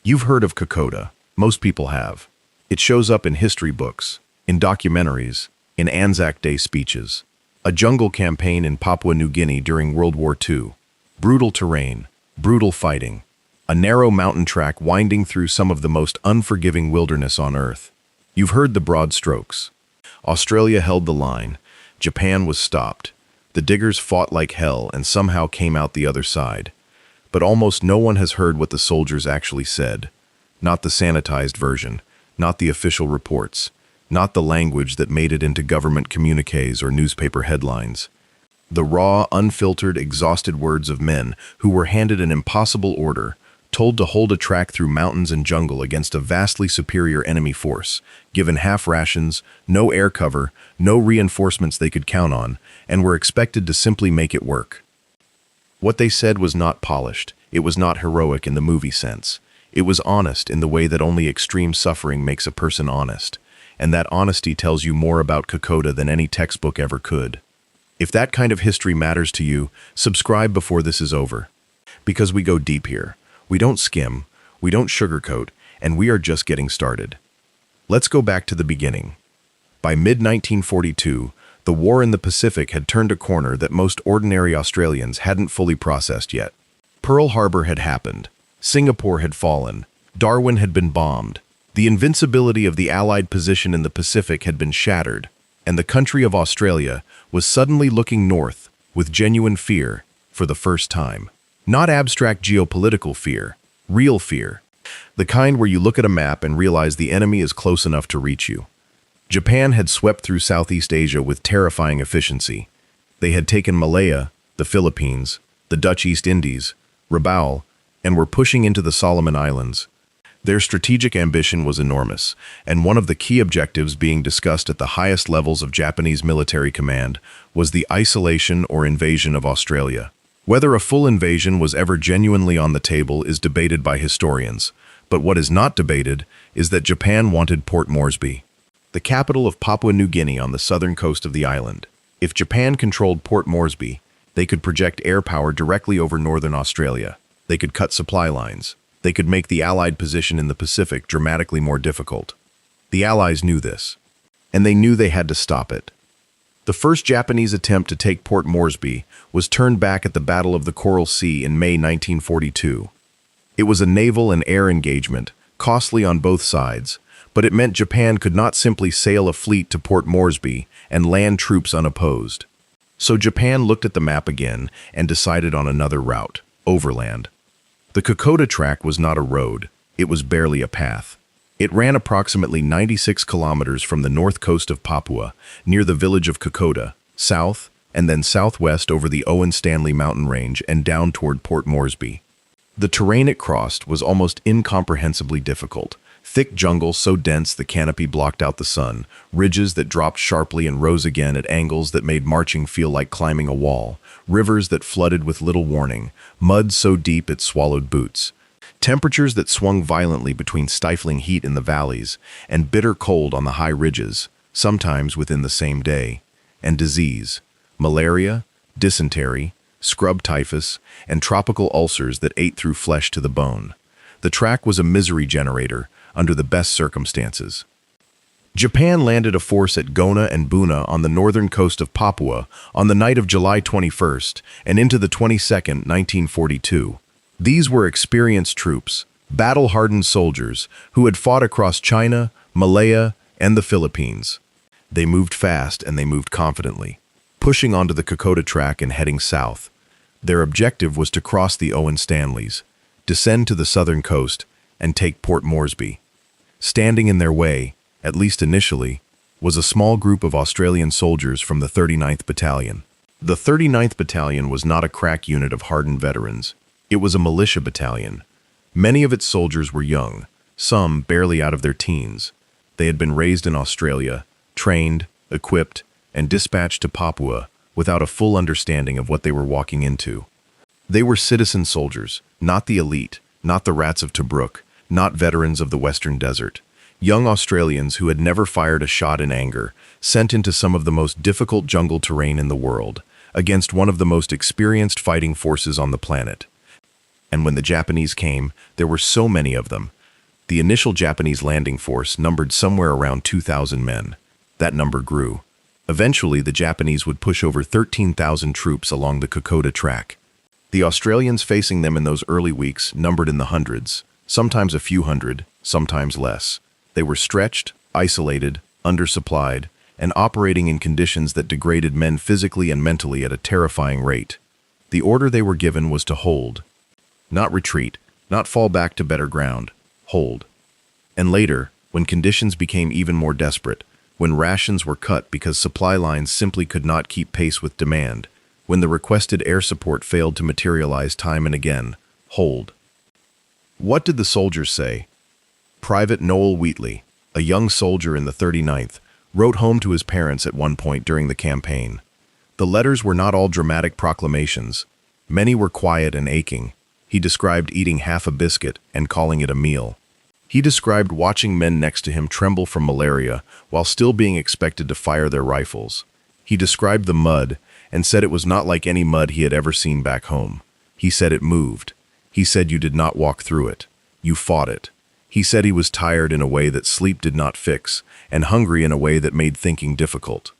You've heard of Kokoda. Most people have. It shows up in history books, in documentaries, in Anzac Day speeches. A jungle campaign in Papua New Guinea during World War II. Brutal terrain, brutal fighting. A narrow mountain track winding through some of the most unforgiving wilderness on Earth. You've heard the broad strokes. Australia held the line. Japan was stopped. The diggers fought like hell and somehow came out the other side. But almost no one has heard what the soldiers actually said. Not the sanitized version, not the official reports, not the language that made it into government communiques or newspaper headlines. The raw, unfiltered, exhausted words of men who were handed an impossible order, told to hold a track through mountains and jungle against a vastly superior enemy force, given half rations, no air cover, no reinforcements they could count on, and were expected to simply make it work. What they said was not polished. It was not heroic in the movie sense. It was honest in the way that only extreme suffering makes a person honest, and that honesty tells you more about Kokoda than any textbook ever could. If that kind of history matters to you, subscribe before this is over. Because we go deep here. We don't skim, we don't sugarcoat, and we are just getting started. Let's go back to the beginning. By mid-1942, the war in the Pacific had turned a corner that most ordinary Australians hadn't fully processed yet. Pearl Harbor had happened. Singapore had fallen. Darwin had been bombed. The invincibility of the Allied position in the Pacific had been shattered, and the country of Australia was suddenly looking north with genuine fear for the first time. Not abstract geopolitical fear, real fear. The kind where you look at a map and realize the enemy is close enough to reach you. Japan had swept through Southeast Asia with terrifying efficiency. They had taken Malaya, the Philippines, the Dutch East Indies, Rabaul, and were pushing into the Solomon Islands. Their strategic ambition was enormous, and one of the key objectives being discussed at the highest levels of Japanese military command was the isolation or invasion of Australia. Whether a full invasion was ever genuinely on the table is debated by historians, but what is not debated is that Japan wanted Port Moresby, the capital of Papua New Guinea on the southern coast of the island. If Japan controlled Port Moresby, they could project air power directly over northern Australia. They could cut supply lines. They could make the Allied position in the Pacific dramatically more difficult. The Allies knew this, and they knew they had to stop it. The first Japanese attempt to take Port Moresby was turned back at the Battle of the Coral Sea in May 1942. It was a naval and air engagement, costly on both sides, but it meant Japan could not simply sail a fleet to Port Moresby and land troops unopposed. So Japan looked at the map again and decided on another route, overland. The Kokoda track was not a road, it was barely a path. It ran approximately 96 kilometers from the north coast of Papua, near the village of Kokoda, south, and then southwest over the Owen Stanley mountain range and down toward Port Moresby. The terrain it crossed was almost incomprehensibly difficult. Thick jungle so dense the canopy blocked out the sun, ridges that dropped sharply and rose again at angles that made marching feel like climbing a wall, rivers that flooded with little warning, mud so deep it swallowed boots, temperatures that swung violently between stifling heat in the valleys and bitter cold on the high ridges, sometimes within the same day, and disease, malaria, dysentery, scrub typhus, and tropical ulcers that ate through flesh to the bone. The track was a misery generator under the best circumstances. Japan landed a force at Gona and Buna on the northern coast of Papua on the night of July 21st and into the 22nd, 1942. These were experienced troops, battle-hardened soldiers who had fought across China, Malaya, and the Philippines. They moved fast and they moved confidently, pushing onto the Kokoda track and heading south. Their objective was to cross the Owen Stanleys, descend to the southern coast, and take Port Moresby. Standing in their way, at least initially, was a small group of Australian soldiers from the 39th Battalion. The 39th Battalion was not a crack unit of hardened veterans. It was a militia battalion. Many of its soldiers were young, some barely out of their teens. They had been raised in Australia, trained, equipped, and dispatched to Papua without a full understanding of what they were walking into. They were citizen soldiers, not the elite, not the rats of Tobruk, not veterans of the Western Desert. Young Australians who had never fired a shot in anger, sent into some of the most difficult jungle terrain in the world, against one of the most experienced fighting forces on the planet. And when the Japanese came, there were so many of them. The initial Japanese landing force numbered somewhere around 2,000 men. That number grew. Eventually, the Japanese would push over 13,000 troops along the Kokoda track. The Australians facing them in those early weeks numbered in the hundreds, sometimes a few hundred, sometimes less. They were stretched, isolated, undersupplied, and operating in conditions that degraded men physically and mentally at a terrifying rate. The order they were given was to hold. Not retreat, not fall back to better ground. Hold. And later, when conditions became even more desperate, when rations were cut because supply lines simply could not keep pace with demand, when the requested air support failed to materialize time and again, hold. What did the soldiers say? Private Noel Wheatley, a young soldier in the 39th, wrote home to his parents at one point during the campaign. The letters were not all dramatic proclamations. Many were quiet and aching. He described eating half a biscuit and calling it a meal. He described watching men next to him tremble from malaria while still being expected to fire their rifles. He described the mud and said it was not like any mud he had ever seen back home. He said it moved. He said you did not walk through it. You fought it. He said he was tired in a way that sleep did not fix, and hungry in a way that made thinking difficult.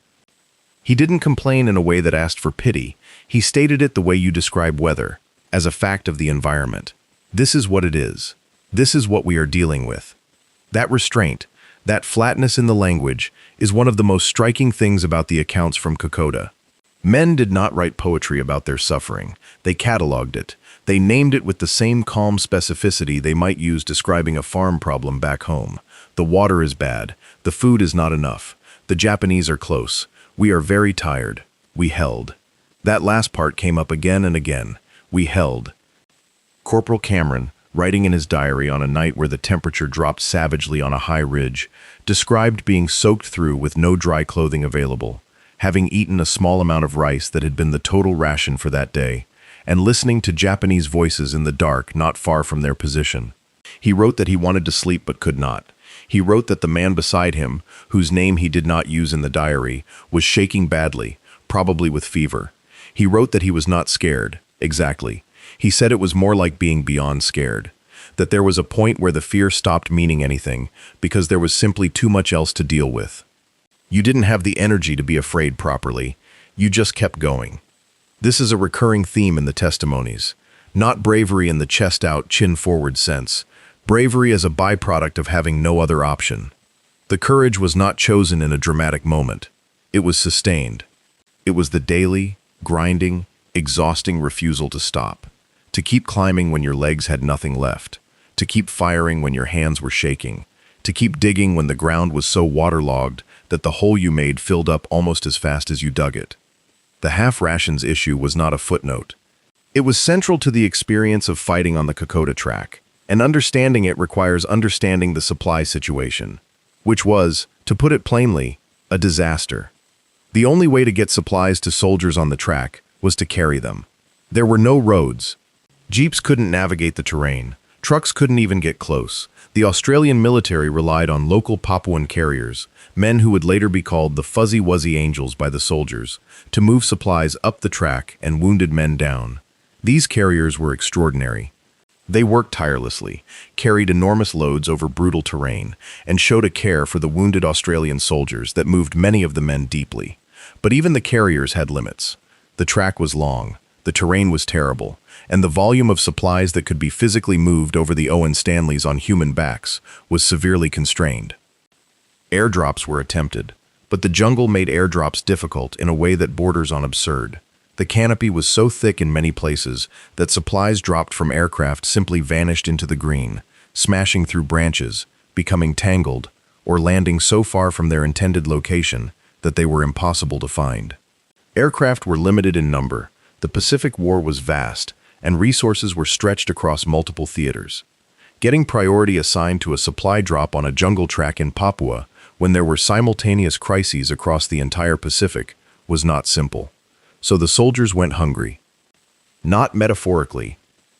He didn't complain in a way that asked for pity. He stated it the way you describe weather, as a fact of the environment. This is what it is. This is what we are dealing with. That restraint, that flatness in the language, is one of the most striking things about the accounts from Kokoda. Men did not write poetry about their suffering. They cataloged it. They named it with the same calm specificity they might use describing a farm problem back home. The water is bad. The food is not enough. The Japanese are close. We are very tired. We held. That last part came up again and again. We held. Corporal Cameron, writing in his diary on a night where the temperature dropped savagely on a high ridge, described being soaked through with no dry clothing available, having eaten a small amount of rice that had been the total ration for that day, and listening to Japanese voices in the dark not far from their position. He wrote that he wanted to sleep but could not. He wrote that the man beside him, whose name he did not use in the diary, was shaking badly, probably with fever. He wrote that he was not scared. Exactly. He said it was more like being beyond scared. That there was a point where the fear stopped meaning anything, because there was simply too much else to deal with. You didn't have the energy to be afraid properly. You just kept going. This is a recurring theme in the testimonies. Not bravery in the chest-out, chin-forward sense. Bravery as a byproduct of having no other option. The courage was not chosen in a dramatic moment. It was sustained. It was the daily, grinding, exhausting refusal to stop. To keep climbing when your legs had nothing left. To keep firing when your hands were shaking. To keep digging when the ground was so waterlogged that the hole you made filled up almost as fast as you dug it. The half rations issue was not a footnote. It was central to the experience of fighting on the Kokoda track, and understanding it requires understanding the supply situation, which was, to put it plainly, a disaster. The only way to get supplies to soldiers on the track was to carry them. There were no roads. Jeeps couldn't navigate the terrain. Trucks couldn't even get close. The Australian military relied on local Papuan carriers, men who would later be called the Fuzzy Wuzzy Angels by the soldiers, to move supplies up the track and wounded men down. These carriers were extraordinary. They worked tirelessly, carried enormous loads over brutal terrain, and showed a care for the wounded Australian soldiers that moved many of the men deeply. But even the carriers had limits. The track was long, the terrain was terrible, and the volume of supplies that could be physically moved over the Owen Stanleys on human backs was severely constrained. Airdrops were attempted, but the jungle made airdrops difficult in a way that borders on absurd. The canopy was so thick in many places that supplies dropped from aircraft simply vanished into the green, smashing through branches, becoming tangled, or landing so far from their intended location that they were impossible to find. Aircraft were limited in number, the Pacific War was vast, and resources were stretched across multiple theaters. Getting priority assigned to a supply drop on a jungle track in Papua, when there were simultaneous crises across the entire Pacific, was not simple. So the soldiers went hungry. Not metaphorically,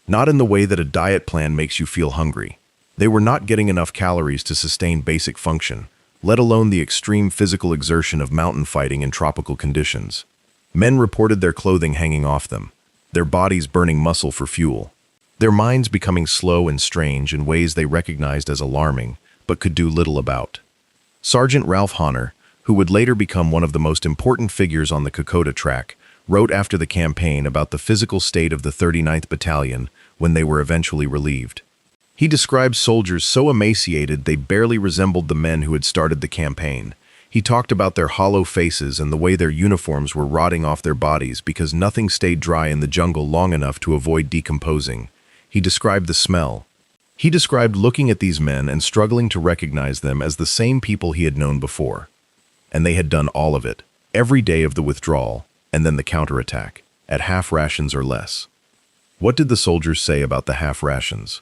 not in the way that a diet plan makes you feel hungry. They were not getting enough calories to sustain basic function, let alone the extreme physical exertion of mountain fighting in tropical conditions. Men reported their clothing hanging off them, their bodies burning muscle for fuel. their minds becoming slow and strange in ways they recognized as alarming, but could do little about. Sergeant Ralph Honor, who would later become one of the most important figures on the Kokoda track, wrote after the campaign about the physical state of the 39th Battalion when they were eventually relieved. He described soldiers so emaciated they barely resembled the men who had started the campaign. He talked about their hollow faces and the way their uniforms were rotting off their bodies because nothing stayed dry in the jungle long enough to avoid decomposing. He described the smell. He described looking at these men and struggling to recognize them as the same people he had known before. And they had done all of it, every day of the withdrawal, and then the counterattack, at half rations or less. What did the soldiers say about the half rations?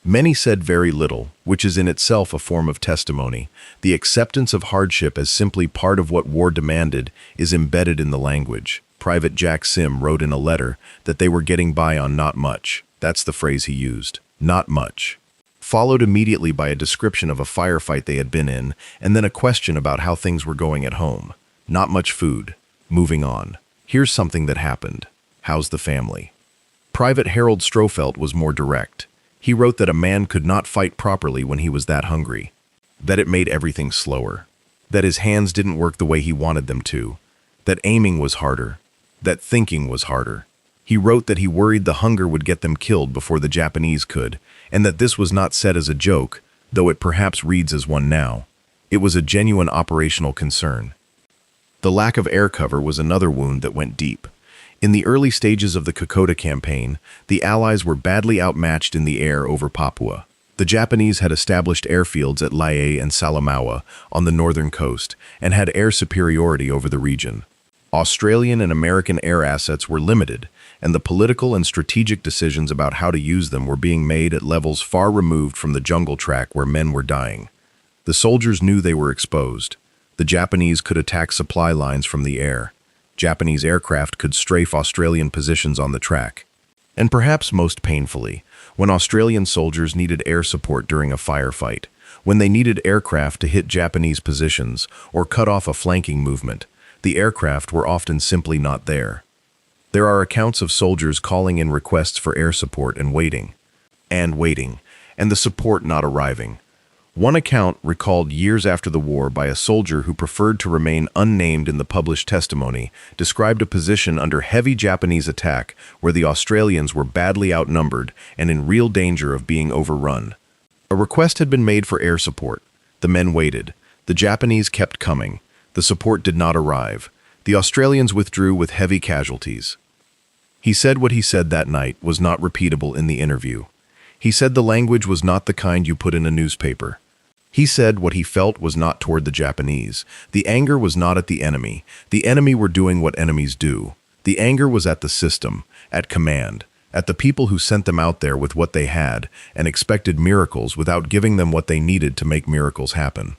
Many said very little, which is in itself a form of testimony. The acceptance of hardship as simply part of what war demanded is embedded in the language. Private Jack Sim wrote in a letter that they were getting by on not much. That's the phrase he used, not much. Followed immediately by a description of a firefight they had been in, and then a question about how things were going at home. Not much food. Moving on. Here's something that happened. How's the family? Private Harold Strofelt was more direct. He wrote that a man could not fight properly when he was that hungry, that it made everything slower, that his hands didn't work the way he wanted them to, that aiming was harder, that thinking was harder. He wrote that he worried the hunger would get them killed before the Japanese could, and that this was not said as a joke, though it perhaps reads as one now. It was a genuine operational concern. The lack of air cover was another wound that went deep. In the early stages of the Kokoda campaign, the Allies were badly outmatched in the air over Papua. The Japanese had established airfields at Lae and Salamaua on the northern coast and had air superiority over the region. Australian and American air assets were limited, and the political and strategic decisions about how to use them were being made at levels far removed from the jungle track where men were dying. The soldiers knew they were exposed. The Japanese could attack supply lines from the air. Japanese aircraft could strafe Australian positions on the track. And perhaps most painfully, when Australian soldiers needed air support during a firefight, when they needed aircraft to hit Japanese positions or cut off a flanking movement, the aircraft were often simply not there. There are accounts of soldiers calling in requests for air support and waiting, and the support not arriving. One account, recalled years after the war by a soldier who preferred to remain unnamed in the published testimony, described a position under heavy Japanese attack where the Australians were badly outnumbered and in real danger of being overrun. A request had been made for air support. The men waited. The Japanese kept coming. The support did not arrive. The Australians withdrew with heavy casualties. He said what he said that night was not repeatable in the interview. He said the language was not the kind you put in a newspaper. He said what he felt was not toward the Japanese. The anger was not at the enemy. The enemy were doing what enemies do. The anger was at the system, at command, at the people who sent them out there with what they had and expected miracles without giving them what they needed to make miracles happen.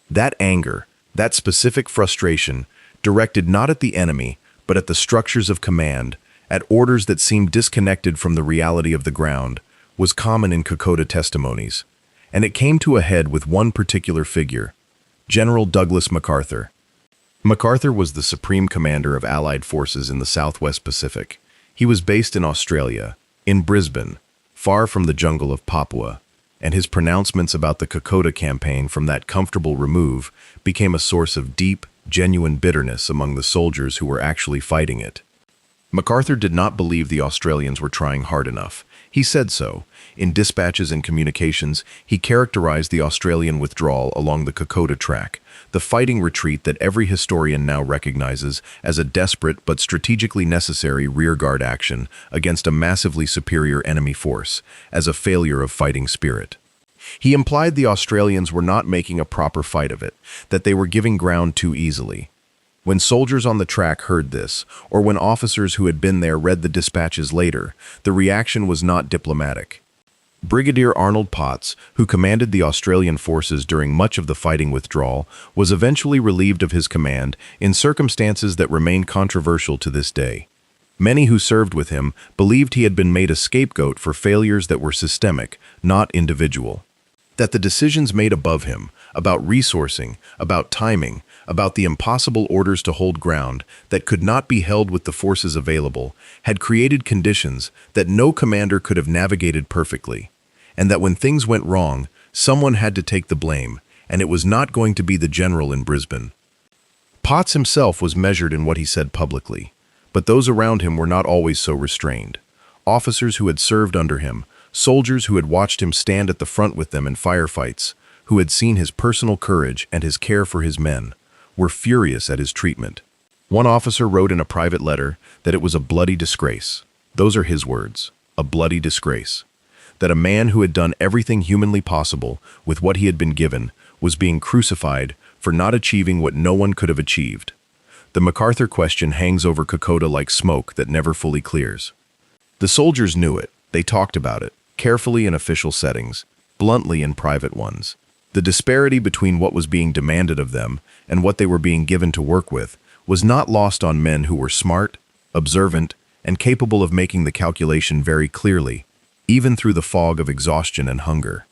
That anger, that specific frustration, directed not at the enemy, but at the structures of command, at orders that seemed disconnected from the reality of the ground, was common in Kokoda testimonies. And it came to a head with one particular figure, General Douglas MacArthur. MacArthur was the supreme commander of Allied forces in the Southwest Pacific. He was based in Australia, in Brisbane, far from the jungle of Papua, and his pronouncements about the Kokoda campaign from that comfortable remove became a source of deep, genuine bitterness among the soldiers who were actually fighting it. MacArthur did not believe the Australians were trying hard enough. He said so. In dispatches and communications, he characterized the Australian withdrawal along the Kokoda track, the fighting retreat that every historian now recognizes as a desperate but strategically necessary rearguard action against a massively superior enemy force, as a failure of fighting spirit. He implied the Australians were not making a proper fight of it, that they were giving ground too easily. When soldiers on the track heard this, or when officers who had been there read the dispatches later, the reaction was not diplomatic. Brigadier Arnold Potts, who commanded the Australian forces during much of the fighting withdrawal, was eventually relieved of his command in circumstances that remain controversial to this day. Many who served with him believed he had been made a scapegoat for failures that were systemic, not individual. That the decisions made above him, about resourcing, about timing, about the impossible orders to hold ground that could not be held with the forces available, had created conditions that no commander could have navigated perfectly, and that when things went wrong, someone had to take the blame, and it was not going to be the general in Brisbane. Potts himself was measured in what he said publicly, but those around him were not always so restrained. Officers who had served under him, soldiers who had watched him stand at the front with them in firefights, who had seen his personal courage and his care for his men, were furious at his treatment. One officer wrote in a private letter that it was a bloody disgrace. Those are his words, a bloody disgrace. That a man who had done everything humanly possible with what he had been given was being crucified for not achieving what no one could have achieved. The MacArthur question hangs over Kokoda like smoke that never fully clears. The soldiers knew it. They talked about it, carefully in official settings, bluntly in private ones. The disparity between what was being demanded of them and what they were being given to work with was not lost on men who were smart, observant, and capable of making the calculation very clearly, even through the fog of exhaustion and hunger.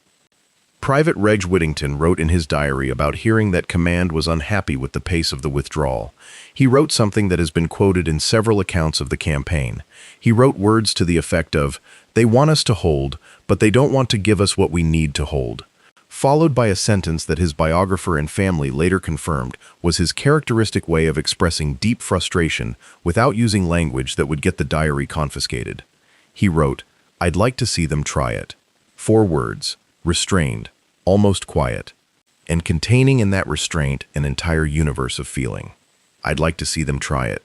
Private Reg Whittington wrote in his diary about hearing that command was unhappy with the pace of the withdrawal. He wrote something that has been quoted in several accounts of the campaign. He wrote words to the effect of, "They want us to hold, but they don't want to give us what we need to hold," followed by a sentence that his biographer and family later confirmed was his characteristic way of expressing deep frustration without using language that would get the diary confiscated. He wrote, "I'd like to see them try it." 4 words, restrained, almost quiet, and containing in that restraint an entire universe of feeling. I'd like to see them try it.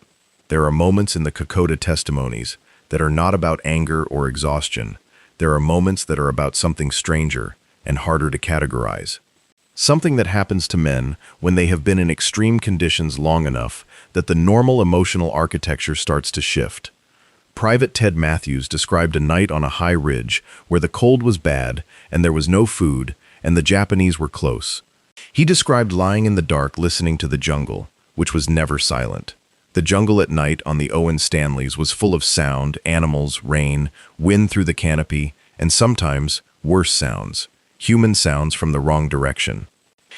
There are moments in the Kokoda testimonies that are not about anger or exhaustion. There are moments that are about something stranger and harder to categorize. Something that happens to men when they have been in extreme conditions long enough that the normal emotional architecture starts to shift. Private Ted Matthews described a night on a high ridge where the cold was bad and there was no food and the Japanese were close. He described lying in the dark listening to the jungle, which was never silent. The jungle at night on the Owen Stanleys was full of sound, animals, rain, wind through the canopy, and sometimes worse sounds, human sounds from the wrong direction.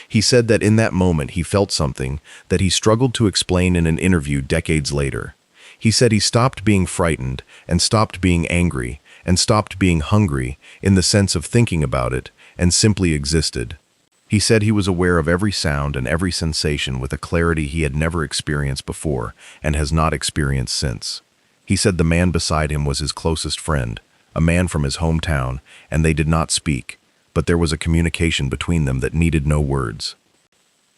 He said that in that moment he felt something that he struggled to explain in an interview decades later. He said he stopped being frightened and stopped being angry and stopped being hungry in the sense of thinking about it and simply existed. He said he was aware of every sound and every sensation with a clarity he had never experienced before and has not experienced since. He said the man beside him was his closest friend, a man from his hometown, and they did not speak, but there was a communication between them that needed no words.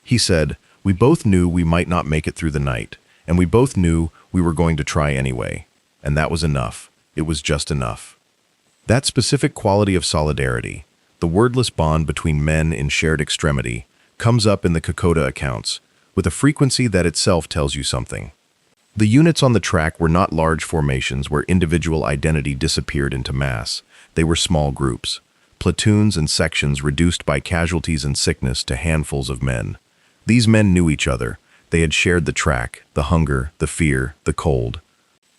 He said, "We both knew we might not make it through the night, and we both knew we were going to try anyway, and that was enough. It was just enough." That specific quality of solidarity, the wordless bond between men in shared extremity, comes up in the Kokoda accounts, with a frequency that itself tells you something. The units on the track were not large formations where individual identity disappeared into mass. They were small groups, platoons and sections reduced by casualties and sickness to handfuls of men. These men knew each other. They had shared the track, the hunger, the fear, the cold.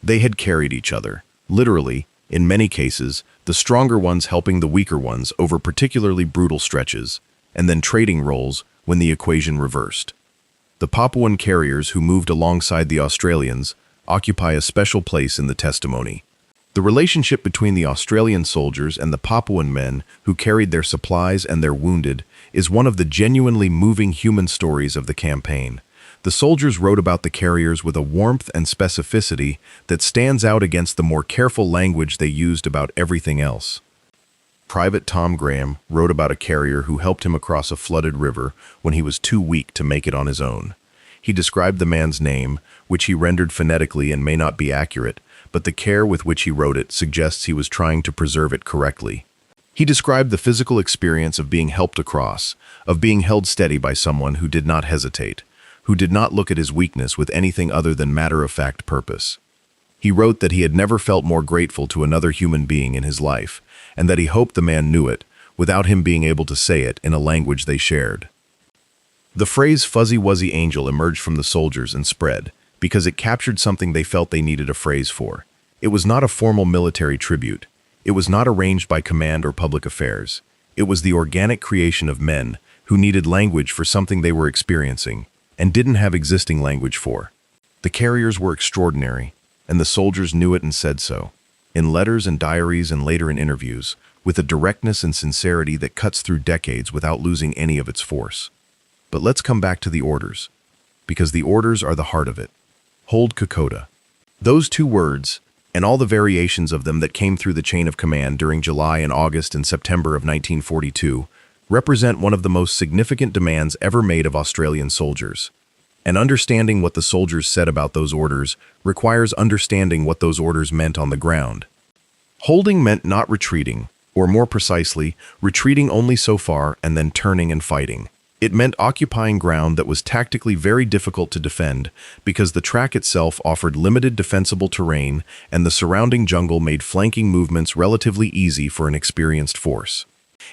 They had carried each other, literally, in many cases, the stronger ones helping the weaker ones over particularly brutal stretches, and then trading roles when the equation reversed. The Papuan carriers who moved alongside the Australians occupy a special place in the testimony. The relationship between the Australian soldiers and the Papuan men who carried their supplies and their wounded is one of the genuinely moving human stories of the campaign. The soldiers wrote about the carriers with a warmth and specificity that stands out against the more careful language they used about everything else. Private Tom Graham wrote about a carrier who helped him across a flooded river when he was too weak to make it on his own. He described the man's name, which he rendered phonetically and may not be accurate, but the care with which he wrote it suggests he was trying to preserve it correctly. He described the physical experience of being helped across, of being held steady by someone who did not hesitate, who did not look at his weakness with anything other than matter-of-fact purpose. He wrote that he had never felt more grateful to another human being in his life, and that he hoped the man knew it, without him being able to say it in a language they shared. The phrase "fuzzy wuzzy angel" emerged from the soldiers and spread, because it captured something they felt they needed a phrase for. It was not a formal military tribute. It was not arranged by command or public affairs. It was the organic creation of men who needed language for something they were experiencing and didn't have existing language for. The carriers were extraordinary, and the soldiers knew it and said so, in letters and diaries and later in interviews, with a directness and sincerity that cuts through decades without losing any of its force. But let's come back to the orders, because the orders are the heart of it. Hold Kokoda. Those two words, and all the variations of them that came through the chain of command during July and August and September of 1942, represent one of the most significant demands ever made of Australian soldiers. And understanding what the soldiers said about those orders requires understanding what those orders meant on the ground. Holding meant not retreating, or more precisely, retreating only so far and then turning and fighting. It meant occupying ground that was tactically very difficult to defend because the track itself offered limited defensible terrain and the surrounding jungle made flanking movements relatively easy for an experienced force.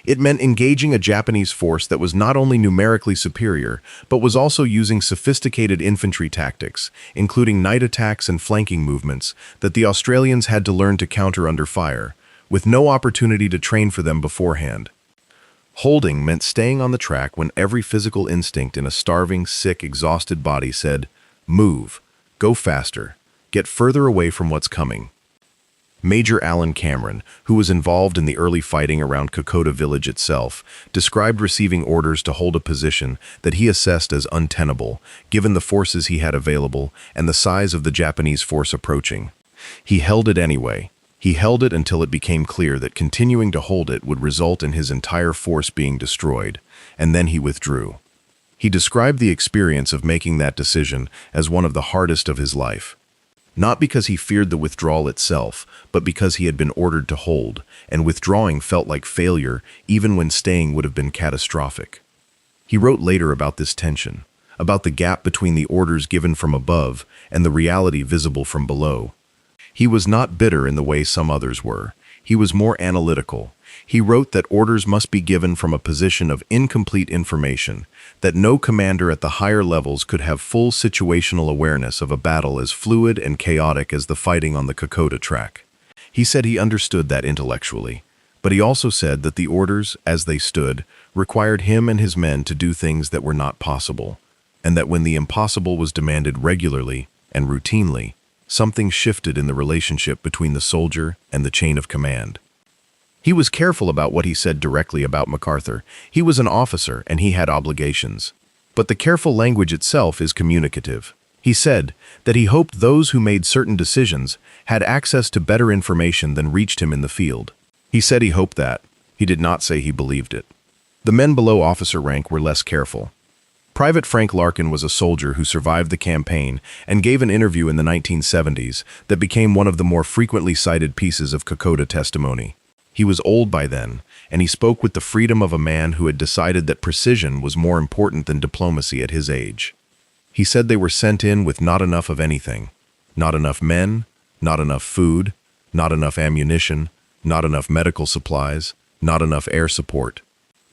It meant engaging a Japanese force that was not only numerically superior, but was also using sophisticated infantry tactics, including night attacks and flanking movements, that the Australians had to learn to counter under fire, with no opportunity to train for them beforehand. Holding meant staying on the track when every physical instinct in a starving, sick, exhausted body said, "Move, go faster, get further away from what's coming." Major Alan Cameron, who was involved in the early fighting around Kokoda village itself, described receiving orders to hold a position that he assessed as untenable, given the forces he had available and the size of the Japanese force approaching. He held it anyway. He held it until it became clear that continuing to hold it would result in his entire force being destroyed, and then he withdrew. He described the experience of making that decision as one of the hardest of his life. Not because he feared the withdrawal itself, but because he had been ordered to hold, and withdrawing felt like failure even when staying would have been catastrophic. He wrote later about this tension, about the gap between the orders given from above and the reality visible from below. He was not bitter in the way some others were. He was more analytical. He wrote that orders must be given from a position of incomplete information, that no commander at the higher levels could have full situational awareness of a battle as fluid and chaotic as the fighting on the Kokoda track. He said he understood that intellectually, but he also said that the orders, as they stood, required him and his men to do things that were not possible, and that when the impossible was demanded regularly and routinely, something shifted in the relationship between the soldier and the chain of command. He was careful about what he said directly about MacArthur. He was an officer and he had obligations. But the careful language itself is communicative. He said that he hoped those who made certain decisions had access to better information than reached him in the field. He said he hoped that. He did not say he believed it. The men below officer rank were less careful. Private Frank Larkin was a soldier who survived the campaign and gave an interview in the 1970s that became one of the more frequently cited pieces of Kokoda testimony. He was old by then, and he spoke with the freedom of a man who had decided that precision was more important than diplomacy at his age. He said they were sent in with not enough of anything. Not enough men, not enough food, not enough ammunition, not enough medical supplies, not enough air support.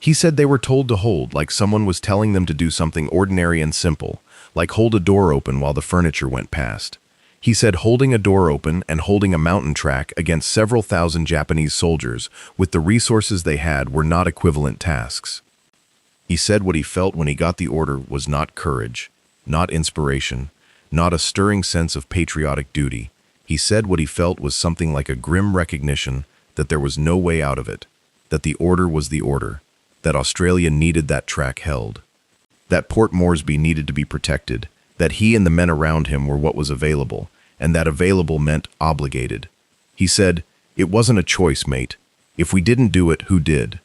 He said they were told to hold like someone was telling them to do something ordinary and simple, like hold a door open while the furniture went past. He said holding a door open and holding a mountain track against several thousand Japanese soldiers with the resources they had were not equivalent tasks. He said what he felt when he got the order was not courage, not inspiration, not a stirring sense of patriotic duty. He said what he felt was something like a grim recognition that there was no way out of it, that the order was the order, that Australia needed that track held, that Port Moresby needed to be protected, that he and the men around him were what was available, and that available meant obligated. He said, "It wasn't a choice, mate. If we didn't do it, who did?"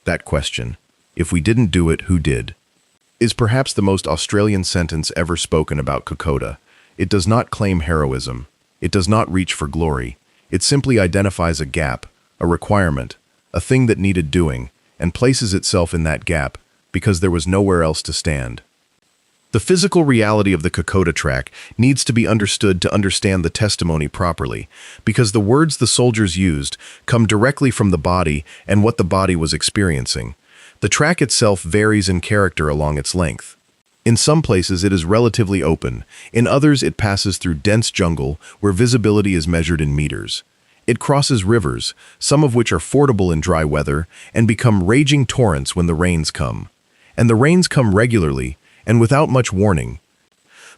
That question, if we didn't do it, who did, is perhaps the most Australian sentence ever spoken about Kokoda. It does not claim heroism. It does not reach for glory. It simply identifies a gap, a requirement, a thing that needed doing, and places itself in that gap because there was nowhere else to stand. The physical reality of the Kokoda track needs to be understood to understand the testimony properly, because the words the soldiers used come directly from the body and what the body was experiencing. The track itself varies in character along its length. In some places it is relatively open, in others it passes through dense jungle where visibility is measured in meters. It crosses rivers, some of which are fordable in dry weather, and become raging torrents when the rains come. And the rains come regularly and without much warning.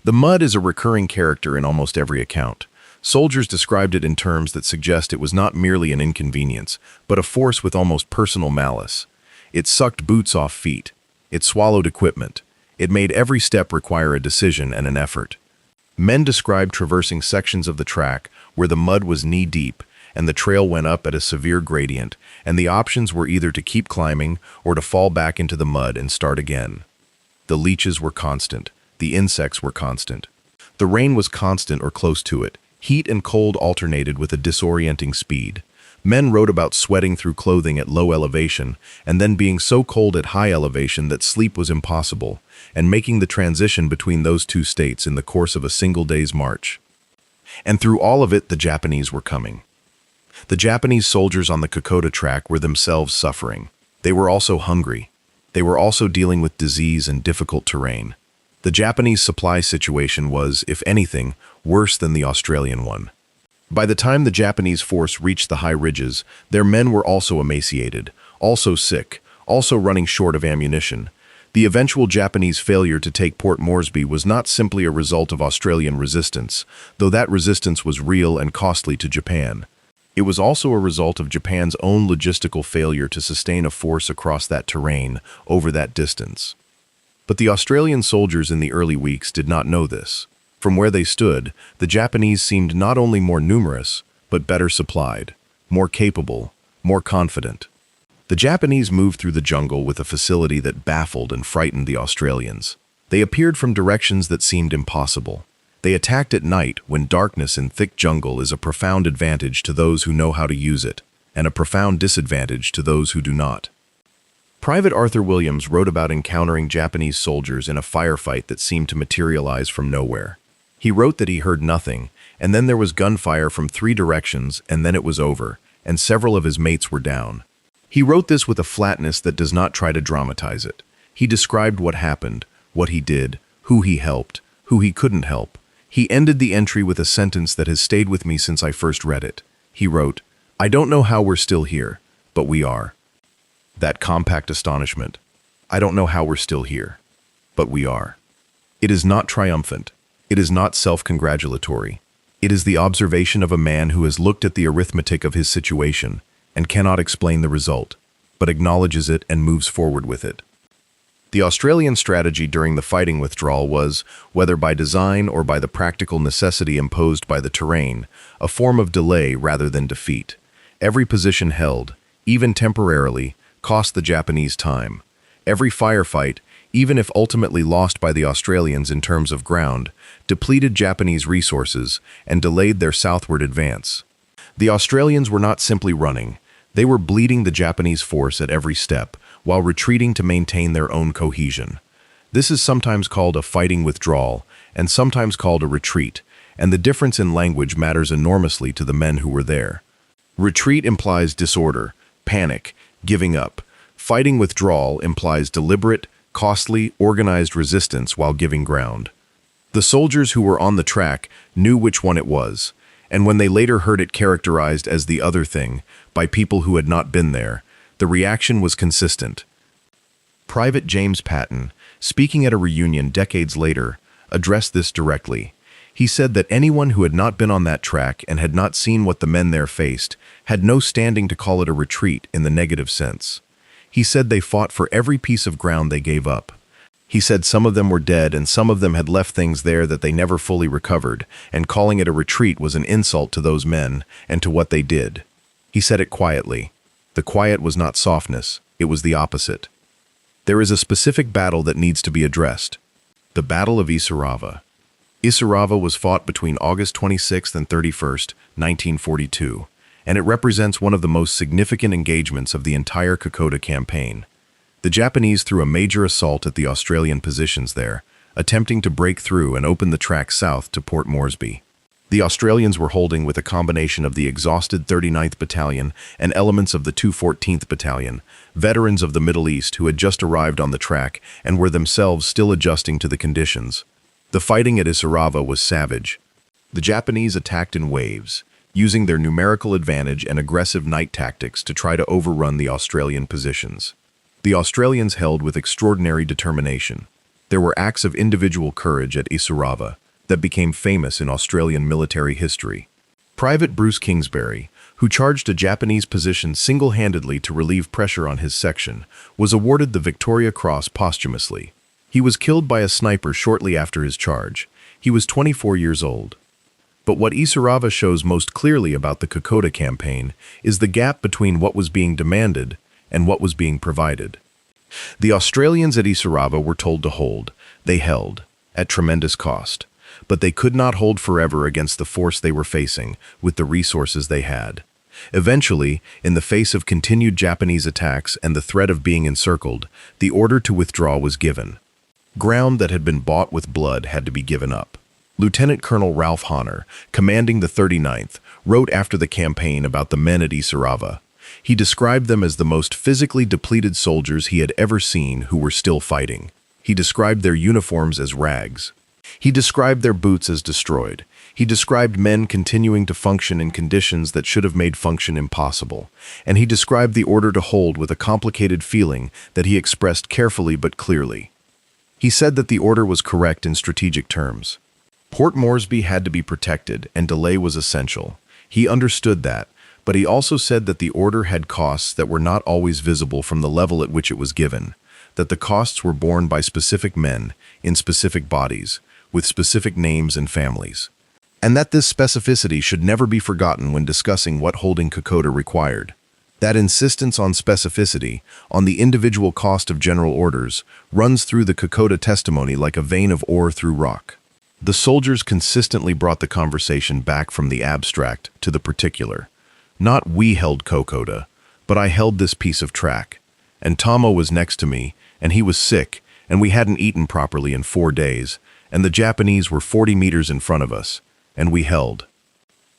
The mud is a recurring character in almost every account. Soldiers described it in terms that suggest it was not merely an inconvenience, but a force with almost personal malice. It sucked boots off feet. It swallowed equipment. It made every step require a decision and an effort. Men described traversing sections of the track where the mud was knee-deep and the trail went up at a severe gradient, and the options were either to keep climbing or to fall back into the mud and start again. The leeches were constant. The insects were constant. The rain was constant or close to it. Heat and cold alternated with a disorienting speed. Men wrote about sweating through clothing at low elevation and then being so cold at high elevation that sleep was impossible, and making the transition between those two states in the course of a single day's march. And through all of it, the Japanese were coming. The Japanese soldiers on the Kokoda track were themselves suffering. They were also hungry. They were also dealing with disease and difficult terrain. The Japanese supply situation was, if anything, worse than the Australian one. By the time the Japanese force reached the high ridges, their men were also emaciated, also sick, also running short of ammunition. The eventual Japanese failure to take Port Moresby was not simply a result of Australian resistance, though that resistance was real and costly to Japan. It was also a result of Japan's own logistical failure to sustain a force across that terrain over that distance. But the Australian soldiers in the early weeks did not know this. From where they stood, the Japanese seemed not only more numerous, but better supplied, more capable, more confident. The Japanese moved through the jungle with a facility that baffled and frightened the Australians. They appeared from directions that seemed impossible. They attacked at night when darkness in thick jungle is a profound advantage to those who know how to use it, and a profound disadvantage to those who do not. Private Arthur Williams wrote about encountering Japanese soldiers in a firefight that seemed to materialize from nowhere. He wrote that he heard nothing, and then there was gunfire from 3 directions, and then it was over, and several of his mates were down. He wrote this with a flatness that does not try to dramatize it. He described what happened, what he did, who he helped, who he couldn't help. He ended the entry with a sentence that has stayed with me since I first read it. He wrote, "I don't know how we're still here, but we are." That compact astonishment. I don't know how we're still here, but we are. It is not triumphant. It is not self-congratulatory. It is the observation of a man who has looked at the arithmetic of his situation and cannot explain the result, but acknowledges it and moves forward with it. The Australian strategy during the fighting withdrawal was, whether by design or by the practical necessity imposed by the terrain, a form of delay rather than defeat. Every position held, even temporarily, cost the Japanese time. Every firefight, even if ultimately lost by the Australians in terms of ground, depleted Japanese resources and delayed their southward advance. The Australians were not simply running. They were bleeding the Japanese force at every step, while retreating to maintain their own cohesion. This is sometimes called a fighting withdrawal, and sometimes called a retreat, and the difference in language matters enormously to the men who were there. Retreat implies disorder, panic, giving up. Fighting withdrawal implies deliberate, costly, organized resistance while giving ground. The soldiers who were on the track knew which one it was, and when they later heard it characterized as the other thing by people who had not been there, the reaction was consistent. Private James Patton, speaking at a reunion decades later, addressed this directly. He said that anyone who had not been on that track and had not seen what the men there faced had no standing to call it a retreat in the negative sense. He said they fought for every piece of ground they gave up. He said some of them were dead and some of them had left things there that they never fully recovered, and calling it a retreat was an insult to those men and to what they did. He said it quietly. The quiet was not softness, it was the opposite. There is a specific battle that needs to be addressed. The Battle of Isarava. Isarava was fought between August 26th and 31st, 1942, and it represents one of the most significant engagements of the entire Kokoda campaign. The Japanese threw a major assault at the Australian positions there, attempting to break through and open the track south to Port Moresby. The Australians were holding with a combination of the exhausted 39th Battalion and elements of the 214th Battalion, veterans of the Middle East who had just arrived on the track and were themselves still adjusting to the conditions. The fighting at Isarava was savage. The Japanese attacked in waves, using their numerical advantage and aggressive night tactics to try to overrun the Australian positions. The Australians held with extraordinary determination. There were acts of individual courage at Isurava that became famous in Australian military history. Private Bruce Kingsbury, who charged a Japanese position single-handedly to relieve pressure on his section, was awarded the Victoria Cross posthumously. He was killed by a sniper shortly after his charge. He was 24 years old. But what Isurava shows most clearly about the Kokoda campaign is the gap between what was being demanded and what was being provided. The Australians at Isurava were told to hold. They held, at tremendous cost. But they could not hold forever against the force they were facing with the resources they had. Eventually, in the face of continued Japanese attacks and the threat of being encircled, the order to withdraw was given. Ground that had been bought with blood had to be given up. Lieutenant Colonel Ralph Honor, commanding the 39th, wrote after the campaign about the men at Isurava. He described them as the most physically depleted soldiers he had ever seen who were still fighting. He described their uniforms as rags. He described their boots as destroyed. He described men continuing to function in conditions that should have made function impossible. And he described the order to hold with a complicated feeling that he expressed carefully but clearly. He said that the order was correct in strategic terms. Port Moresby had to be protected, and delay was essential. He understood that, but he also said that the order had costs that were not always visible from the level at which it was given, that the costs were borne by specific men, in specific bodies, with specific names and families, and that this specificity should never be forgotten when discussing what holding Kokoda required. That insistence on specificity, on the individual cost of general orders, runs through the Kokoda testimony like a vein of ore through rock. The soldiers consistently brought the conversation back from the abstract to the particular. Not we held Kokoda, but I held this piece of track. And Tomo was next to me, and he was sick, and we hadn't eaten properly in 4 days, and the Japanese were 40 meters in front of us, and we held.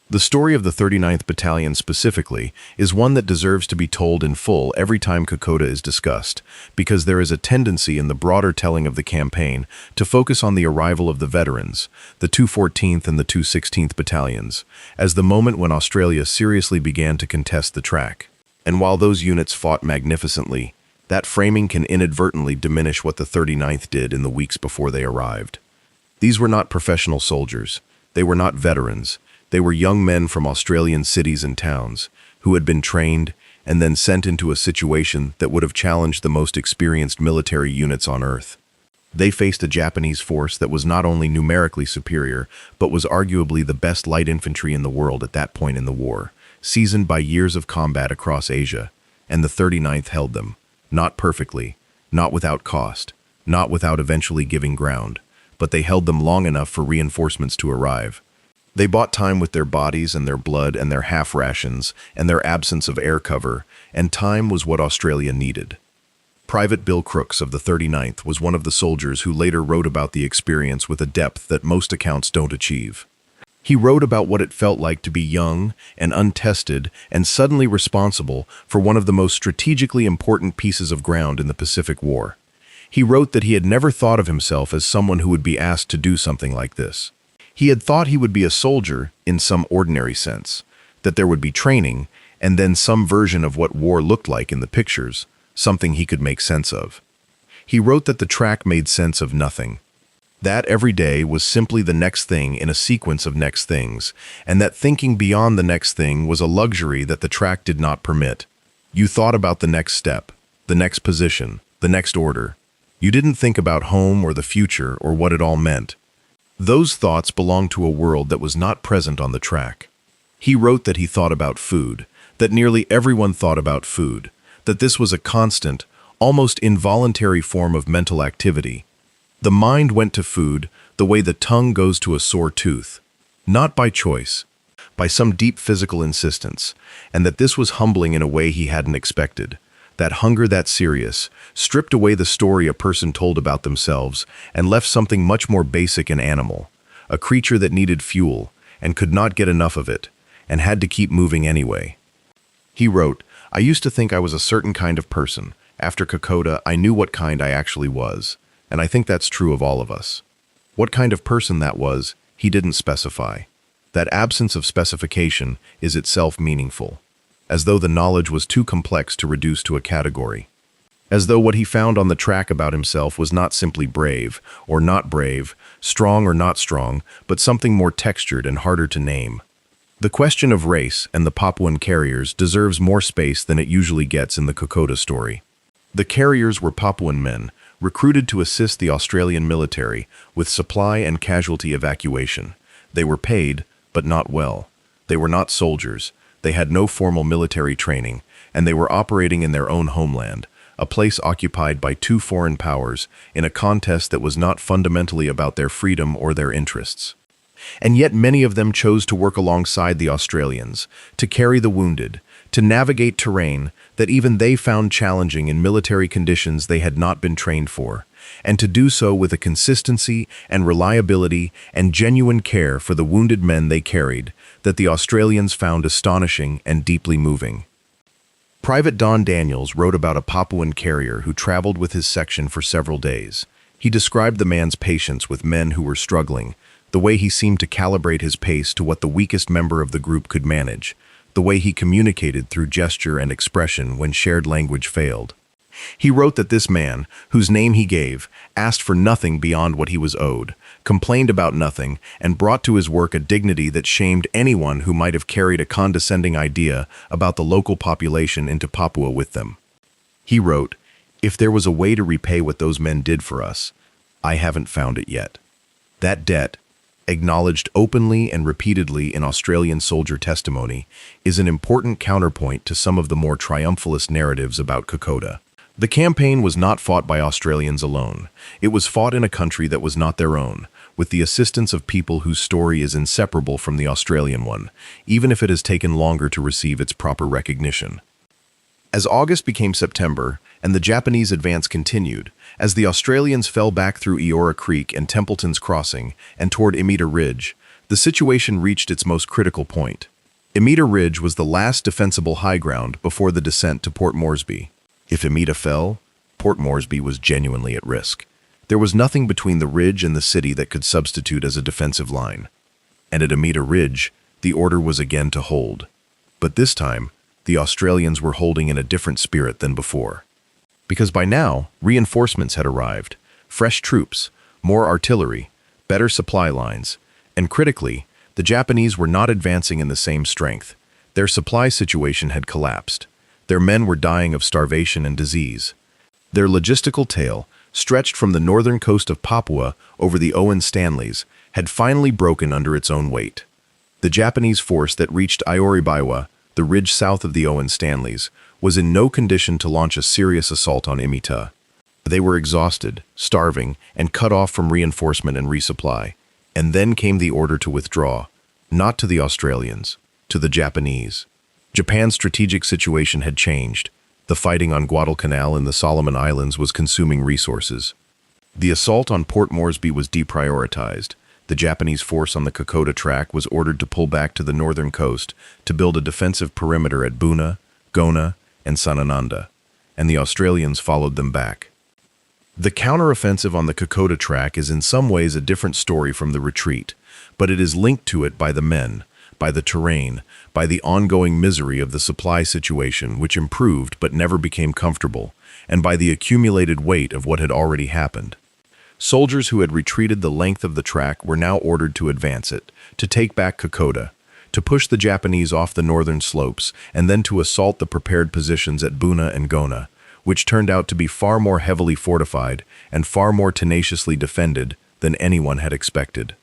The story of the 39th Battalion specifically is one that deserves to be told in full every time Kokoda is discussed, because there is a tendency in the broader telling of the campaign to focus on the arrival of the veterans, the 214th and the 216th Battalions, as the moment when Australia seriously began to contest the track. And while those units fought magnificently, that framing can inadvertently diminish what the 39th did in the weeks before they arrived. These were not professional soldiers. They were not veterans. They were young men from Australian cities and towns who had been trained and then sent into a situation that would have challenged the most experienced military units on Earth. They faced a Japanese force that was not only numerically superior, but was arguably the best light infantry in the world at that point in the war, seasoned by years of combat across Asia, and the 39th held them, not perfectly, not without cost, not without eventually giving ground, but they held them long enough for reinforcements to arrive. They bought time with their bodies and their blood and their half rations and their absence of air cover, and time was what Australia needed. Private Bill Crooks of the 39th was one of the soldiers who later wrote about the experience with a depth that most accounts don't achieve. He wrote about what it felt like to be young and untested and suddenly responsible for one of the most strategically important pieces of ground in the Pacific War. He wrote that he had never thought of himself as someone who would be asked to do something like this. He had thought he would be a soldier in some ordinary sense, that there would be training, and then some version of what war looked like in the pictures, something he could make sense of. He wrote that the track made sense of nothing. That every day was simply the next thing in a sequence of next things, and that thinking beyond the next thing was a luxury that the track did not permit. You thought about the next step, the next position, the next order. You didn't think about home or the future or what it all meant. Those thoughts belonged to a world that was not present on the track. He wrote that he thought about food, that nearly everyone thought about food, that this was a constant, almost involuntary form of mental activity. The mind went to food the way the tongue goes to a sore tooth, not by choice, by some deep physical insistence, and that this was humbling in a way he hadn't expected. That hunger that serious stripped away the story a person told about themselves and left something much more basic and animal, a creature that needed fuel and could not get enough of it and had to keep moving anyway. He wrote, "I used to think I was a certain kind of person. After Kokoda, I knew what kind I actually was, and I think that's true of all of us." What kind of person that was, he didn't specify. That absence of specification is itself meaningful, as though the knowledge was too complex to reduce to a category. as though what he found on the track about himself was not simply brave or not brave, strong or not strong, but something more textured and harder to name. The question of race and the Papuan carriers deserves more space than it usually gets in the Kokoda story. The carriers were Papuan men, recruited to assist the Australian military with supply and casualty evacuation. They were paid, but not well. They were not soldiers, they had no formal military training, and they were operating in their own homeland, a place occupied by two foreign powers in a contest that was not fundamentally about their freedom or their interests. And yet many of them chose to work alongside the Australians, to carry the wounded, to navigate terrain that even they found challenging in military conditions they had not been trained for, and to do so with a consistency and reliability and genuine care for the wounded men they carried that the Australians found astonishing and deeply moving. Private Don Daniels wrote about a Papuan carrier who traveled with his section for several days. He described the man's patience with men who were struggling, the way he seemed to calibrate his pace to what the weakest member of the group could manage, the way he communicated through gesture and expression when shared language failed. He wrote that this man, whose name he gave, asked for nothing beyond what he was owed, complained about nothing, and brought to his work a dignity that shamed anyone who might have carried a condescending idea about the local population into Papua with them. He wrote, "If there was a way to repay what those men did for us, I haven't found it yet." That debt, acknowledged openly and repeatedly in Australian soldier testimony, is an important counterpoint to some of the more triumphalist narratives about Kokoda. The campaign was not fought by Australians alone. It was fought in a country that was not their own, with the assistance of people whose story is inseparable from the Australian one, even if it has taken longer to receive its proper recognition. As August became September, and the Japanese advance continued, as the Australians fell back through Eora Creek and Templeton's Crossing and toward Imita Ridge, the situation reached its most critical point. Imita Ridge was the last defensible high ground before the descent to Port Moresby. If Imita fell, Port Moresby was genuinely at risk. There was nothing between the ridge and the city that could substitute as a defensive line. And at Imita Ridge, the order was again to hold. But this time, the Australians were holding in a different spirit than before. Because by now, reinforcements had arrived, fresh troops, more artillery, better supply lines, and critically, the Japanese were not advancing in the same strength. Their supply situation had collapsed. Their men were dying of starvation and disease. Their logistical tail, stretched from the northern coast of Papua over the Owen Stanleys, had finally broken under its own weight. The Japanese force that reached Ioribaiwa, the ridge south of the Owen Stanleys, was in no condition to launch a serious assault on Imita. They were exhausted, starving, and cut off from reinforcement and resupply. And then came the order to withdraw, not to the Australians, to the Japanese. Japan's strategic situation had changed. The fighting on Guadalcanal in the Solomon Islands was consuming resources. The assault on Port Moresby was deprioritized. The Japanese force on the Kokoda track was ordered to pull back to the northern coast to build a defensive perimeter at Buna, Gona, and Sanananda, and the Australians followed them back. The counteroffensive on the Kokoda track is in some ways a different story from the retreat, but it is linked to it by the men, by the terrain, by the ongoing misery of the supply situation which improved but never became comfortable, and by the accumulated weight of what had already happened. Soldiers who had retreated the length of the track were now ordered to advance it, to take back Kokoda, to push the Japanese off the northern slopes, and then to assault the prepared positions at Buna and Gona, which turned out to be far more heavily fortified and far more tenaciously defended than anyone had expected.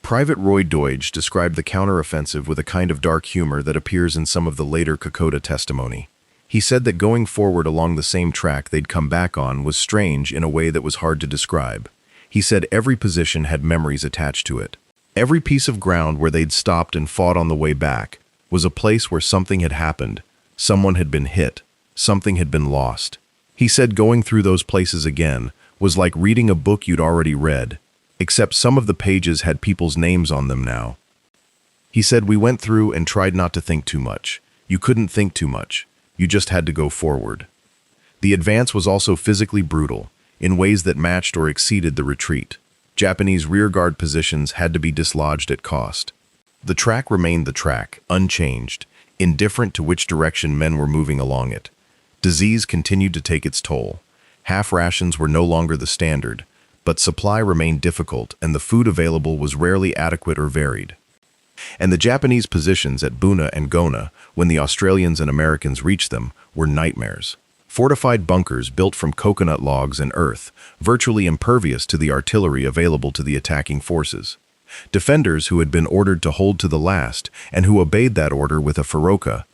Private Roy Deutsch described the counteroffensive with a kind of dark humor that appears in some of the later Kokoda testimony. He said that going forward along the same track they'd come back on was strange in a way that was hard to describe. He said every position had memories attached to it. Every piece of ground where they'd stopped and fought on the way back was a place where something had happened, someone had been hit, something had been lost. He said going through those places again was like reading a book you'd already read, except some of the pages had people's names on them now. He said we went through and tried not to think too much. You couldn't think too much. You just had to go forward. The advance was also physically brutal, in ways that matched or exceeded the retreat. Japanese rearguard positions had to be dislodged at cost. The track remained the track, unchanged, indifferent to which direction men were moving along it. Disease continued to take its toll. Half rations were no longer the standard, but supply remained difficult and the food available was rarely adequate or varied. And the Japanese positions at Buna and Gona, when the Australians and Americans reached them, were nightmares. Fortified bunkers built from coconut logs and earth, virtually impervious to the artillery available to the attacking forces. Defenders who had been ordered to hold to the last and who obeyed that order with a feroca